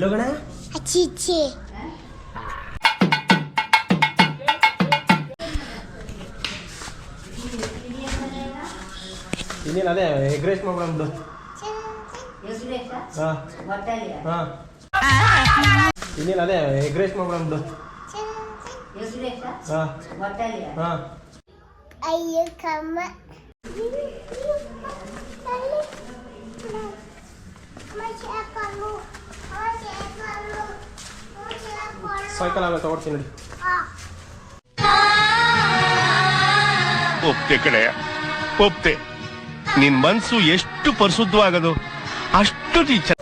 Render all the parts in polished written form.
ಲೋಗಣ ಅಚ್ಚಿ ಇನ್ನೇನು ಅದೇ ಎಗ್ ರೈಸ್ ಮಾಡ್ಬಿಡು. ಇನ್ನೇನು ಅದೇ ಎಗ್ ರೈಸ್ ಮಾಡ್ಬಿಡು. ಅಯ್ಯೋ ಕಮ್ಮ ಸೈಕಲ್ ಆಗ ತಗೊಡ್ತೀನಿ ನೋಡಿ. ಒಪ್ತೆ ಕಡೆ ಒಪ್ತೆ. ನಿನ್ ಮನ್ಸು ಎಷ್ಟು ಪರಿಶುದ್ಧವಾಗದು ಅಷ್ಟು ಟೀಚರ್.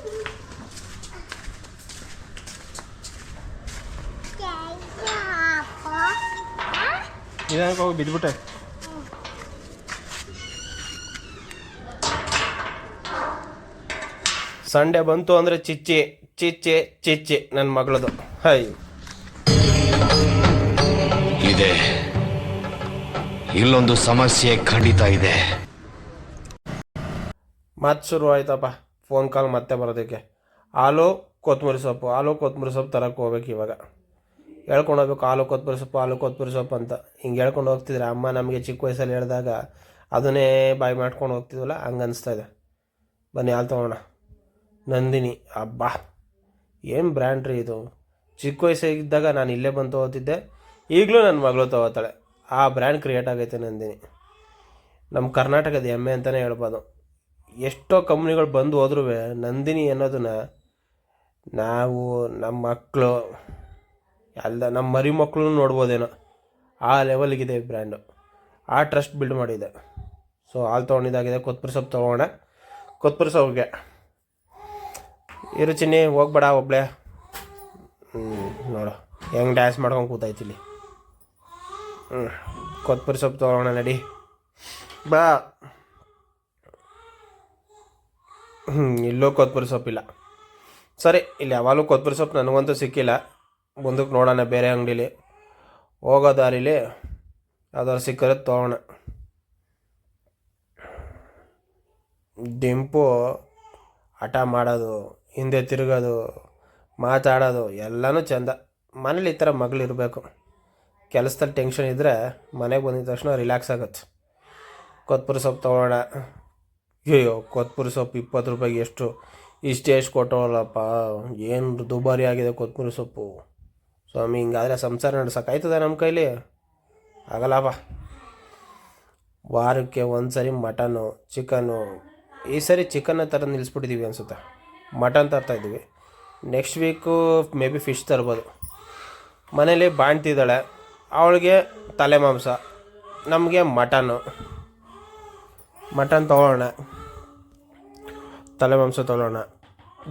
ನಿಧಾನಕ್ಕೆ ಹೋಗಿ ಬಿದ್ಬಿಟ್ಟೆ. ಸಂಡೇ ಬಂತು ಅಂದರೆ ಚಿಚ್ಚಿ ಚಿಚ್ಚಿ ಚಿಚ್ಚಿ ನನ್ನ ಮಗಳದು. ಹೈ ಇದೆ, ಇಲ್ಲೊಂದು ಸಮಸ್ಯೆ ಖಂಡಿತ ಇದೆ. ಮತ್ತೆ ಶುರು ಆಯ್ತಪ್ಪ ಫೋನ್ ಕಾಲ್ ಮತ್ತೆ ಬರೋದಕ್ಕೆ. ಹಾಲು ಕೊತ್ತಂಬರಿ ಸೊಪ್ಪು ತರಕ್ಕೆ ಹೋಗ್ಬೇಕು. ಇವಾಗ ಹೇಳ್ಕೊಂಡು ಹೋಗ್ಬೇಕು ಹಾಲು ಕೊತ್ತಂಬರಿ ಸೊಪ್ಪು ಅಂತ. ಹಿಂಗೆ ಹೇಳ್ಕೊಂಡು ಹೋಗ್ತಿದ್ರೆ ಅಮ್ಮ ನಮಗೆ ಚಿಕ್ಕ ವಯಸ್ಸಲ್ಲಿ ಹೇಳಿದಾಗ ಅದನ್ನೇ ಬಾಯಿ ಮಾಡ್ಕೊಂಡು ಹೋಗ್ತಿದ್ವಲ್ಲ, ಹಂಗೆ ಅನಿಸ್ತಾ ಇದೆ. ಬನ್ನಿ ಹಾಲು ತೊಗೊಳ್ಳೋಣ. ನಂದಿನಿ, ಅಬ್ಬಾ ಏನು ಬ್ರ್ಯಾಂಡ್ ರೀ ಇದು. ಚಿಕ್ಕ ವಯಸ್ಸಾಗಿದ್ದಾಗ ನಾನು ಇಲ್ಲೇ ಬಂದು ತೊಗೋತಿದ್ದೆ, ಈಗಲೂ ನನ್ನ ಮಗಳು ತೊಗೋತಾಳೆ. ಆ ಬ್ರ್ಯಾಂಡ್ ಕ್ರಿಯೇಟ್ ಆಗೈತೆ ನಂದಿನಿ. ನಮ್ಮ ಕರ್ನಾಟಕದ ಹೆಮ್ಮೆ ಅಂತಲೇ ಹೇಳ್ಬೋದು. ಎಷ್ಟೋ ಕಂಪ್ನಿಗಳು ಬಂದು ಹೋದ್ರೂ ನಂದಿನಿ ಅನ್ನೋದನ್ನ ನಾವು ನಮ್ಮ ಮಕ್ಕಳು ಅಲ್ಲ ನಮ್ಮ ಮರಿ ಮಕ್ಕಳು ನೋಡ್ಬೋದೇನೋ, ಆ ಲೆವೆಲ್ಗಿದೆ ಈ ಬ್ರ್ಯಾಂಡು. ಆ ಟ್ರಸ್ಟ್ ಬಿಲ್ಡ್ ಮಾಡಿದೆ. ಸೊ ಹಾಲು ತೊಗೊಂಡಿದ್ದಾಗಿದೆ. ಕೊತ್ತಂಬರಿ ಸೊಪ್ಪು ತೊಗೋಣ. ಕೊತ್ತಂಬರಿ ಸೊಪ್ಪಿಗೆ ಇರು ಚಿನ್ನಿ, ಹೋಗ್ಬೇಡ ಒಬ್ಳೆ. ನೋಡು ಹೆಂಗೆ ಡ್ಯಾನ್ಸ್ ಮಾಡ್ಕೊಂಡು ಕೂತಾಯ್ತಿಲ್ಲಿ. ಕೊತ್ತಂಬರಿ ಸೊಪ್ಪು ತೊಗೊಳ್ಳೋಣ ನಡಿ ಬಾ. ಇಲ್ಲೂ ಕೊತ್ತಂಬರಿ ಸೊಪ್ಪಿಲ್ಲ. ಸರಿ, ಇಲ್ಲಿ ಯಾವಾಗಲೂ ಕೊತ್ತಂಬರಿ ಸೊಪ್ಪು ನನಗಂತೂ ಸಿಕ್ಕಿಲ್ಲ. ಮುಂದಕ್ಕೆ ನೋಡೋಣ ಬೇರೆ ಅಂಗಡೀಲಿ. ಹೋಗೋ ದಾರಿಲಿ ಯಾವ್ದಾದ್ರು ಸಿಕ್ಕರೆ ತೊಗೋಣ. ಡಿಂಪು ಹಠ ಮಾಡೋದು, ಹಿಂದೆ ತಿರುಗೋದು, ಮಾತಾಡೋದು ಎಲ್ಲನೂ ಚೆಂದ. ಮನೇಲಿ ಈ ಥರ ಮಗಳಿರಬೇಕು. ಕೆಲಸದಲ್ಲಿ ಟೆನ್ಷನ್ ಇದ್ದರೆ ಮನೆಗೆ ಬಂದಿದ ತಕ್ಷಣ ರಿಲ್ಯಾಕ್ಸ್ ಆಗುತ್ತೆ. ಕೊತ್ತಂಬರಿ ಸೊಪ್ಪು ತೊಗೊಳ್ಳೋಣ. ಅಯ್ಯೋ ಕೊತ್ತಂಬರಿ ಸೊಪ್ಪು 20 ರೂಪಾಯಿಗೆ ಎಷ್ಟು ಕೊಟ್ಟವಲ್ಲಪ್ಪ. ಏನು ದುಬಾರಿ ಆಗಿದೆ ಕೊತ್ತಂಬರಿ ಸೊಪ್ಪು. ಸ್ವಾಮಿ, ಹಿಂಗಾದರೆ ಸಂಸಾರ ನಡೆಸೋಕ್ಕಾಯ್ತದೆ ನಮ್ಮ ಕೈಲಿ? ಆಗಲ್ಲಪ್ಪ. ವಾರಕ್ಕೆ ಒಂದು ಸರಿ ಮಟನ್ನು ಚಿಕನ್ನು. ಈ ಸರಿ ಚಿಕನ್ನ ಥರ ನಿಲ್ಲಿಸ್ಬಿಟ್ಟಿದ್ದೀವಿ ಅನಿಸುತ್ತೆ. ಮಟನ್ ತರ್ತಾಯಿದ್ದೀವಿ. Next week maybe fish ತರ್ಬೋದು. ಮನೇಲಿ ಬಾಣ್ತಿದ್ದಾಳೆ, ಅವಳಿಗೆ ತಲೆ ಮಾಂಸ, ನಮಗೆ ಮಟನ್ ತೊಗೊಳ್ಳೋಣ. ತಲೆ ಮಾಂಸ ತೊಗೊಳ್ಳೋಣ.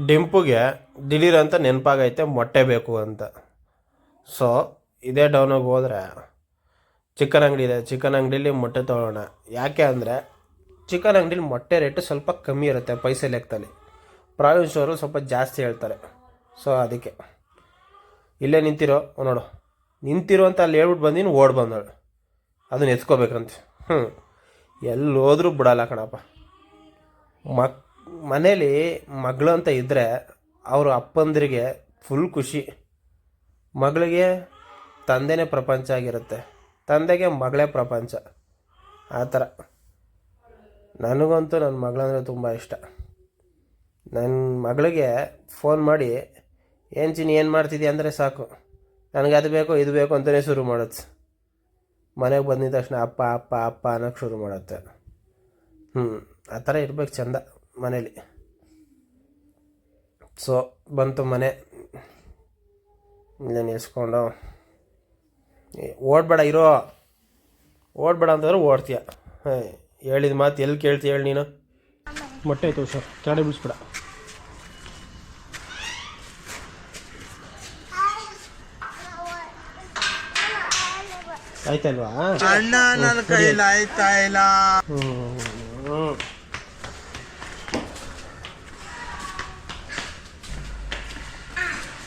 ಡಿಂಪುಗೆ ದಿಢೀರ್ ಅಂತ ನೆನಪಾಗೈತೆ ಮೊಟ್ಟೆ ಬೇಕು ಅಂತ. ಸೊ ಇದೇ ಡೌನಿಗೆ ಹೋದರೆ ಚಿಕನ್ ಅಂಗಡಿ ಇದೆ. ಚಿಕನ್ ಅಂಗಡೀಲಿ ಮೊಟ್ಟೆ ತೊಗೊಳ್ಳೋಣ. ಯಾಕೆ ಅಂದರೆ ಚಿಕನ್ ಅಂಗಡೀಲಿ ಮೊಟ್ಟೆ ರೇಟು ಸ್ವಲ್ಪ ಕಮ್ಮಿ ಇರುತ್ತೆ ಪೈಸೆ ಲೆಕ್ಕದಲ್ಲಿ. ಪ್ರಾವಿನ್ಸ್ ಸ್ಟೋರು ಸ್ವಲ್ಪ ಜಾಸ್ತಿ ಹೇಳ್ತಾರೆ. ಸೊ ಅದಕ್ಕೆ ಇಲ್ಲೇ ನಿಂತಿರೋ ಅಂತ ಅಲ್ಲಿ ಹೇಳ್ಬಿಟ್ಟು ಬಂದಿನಿ. ಓಡ್ ಬಂದಳು ಅದನ್ನ ಎತ್ಕೋಬೇಕಂತೆ. ಎಲ್ಲೋದ್ರೂ ಬಿಡಲ್ಲ ಕಣಪ್ಪ. ಮನೇಲಿ ಮಗಳು ಅಂತ ಇದ್ದರೆ ಅವರು ಅಪ್ಪಂದಿರಿಗೆ ಫುಲ್ ಖುಷಿ. ಮಗಳಿಗೆ ತಂದೆನೇ ಪ್ರಪಂಚ ಆಗಿರುತ್ತೆ, ತಂದೆಗೆ ಮಗಳೇ ಪ್ರಪಂಚ. ಆ ಥರ ನನಗಂತೂ ನನ್ನ ಮಗಳಂದರೆ ತುಂಬ ಇಷ್ಟ. ನನ್ನ ಮಗಳಿಗೆ ಫೋನ್ ಮಾಡಿ ಏನು ಚಿನ್ನಿ ಏನು ಮಾಡ್ತಿದ್ದಿ ಅಂದರೆ ಸಾಕು, ನನಗೆ ಅದು ಬೇಕು ಇದು ಬೇಕು ಅಂತಲೇ ಶುರು ಮಾಡುತ್ತೆ. ಮನೆಗೆ ಬಂದಿದ ತಕ್ಷಣ ಅಪ್ಪ ಅಪ್ಪ ಅಪ್ಪ ಅನ್ನೋಕ್ಕೆ ಶುರು ಮಾಡುತ್ತೆ. ಆ ಥರ ಇರ್ಬೇಕು ಚೆಂದ ಮನೇಲಿ. ಸೊ ಬಂತು ಮನೆ. ಇಲ್ಲೇ ನಿಲ್ಸ್ಕೊಂಡು ಓಡಬೇಡ ಅಂತಂದ್ರೆ ಓಡ್ತೀಯ. ಹೇಳಿದ ಮಾತು ಎಲ್ಲಿ ಕೇಳ್ತೀಯ ಹೇಳಿ ನೀನು? ಮೊಟ್ಟೆ ಆಯ್ತು ಹುಷಾರು, ಕೆಳಗಡೆ ಬಿಡಿಸ್ಬೇಡ. ಆಯ್ತಲ್ವಾ? ಅಣ್ಣ ನನ್ನ ಕೈಲಿ ಆಯ್ತಾ ಇಲ್ಲ.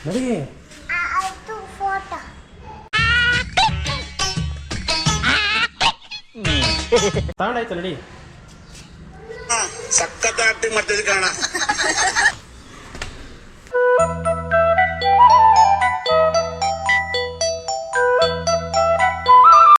ನಡಿ ತಗೊಂಡಾಯ್ತು ನಡಿ. ಸಖತ್ ಆಕ್ಟಿಂಗ್ ಮಾಡ್ತಿದ್ದೆ ಕಾರಣ.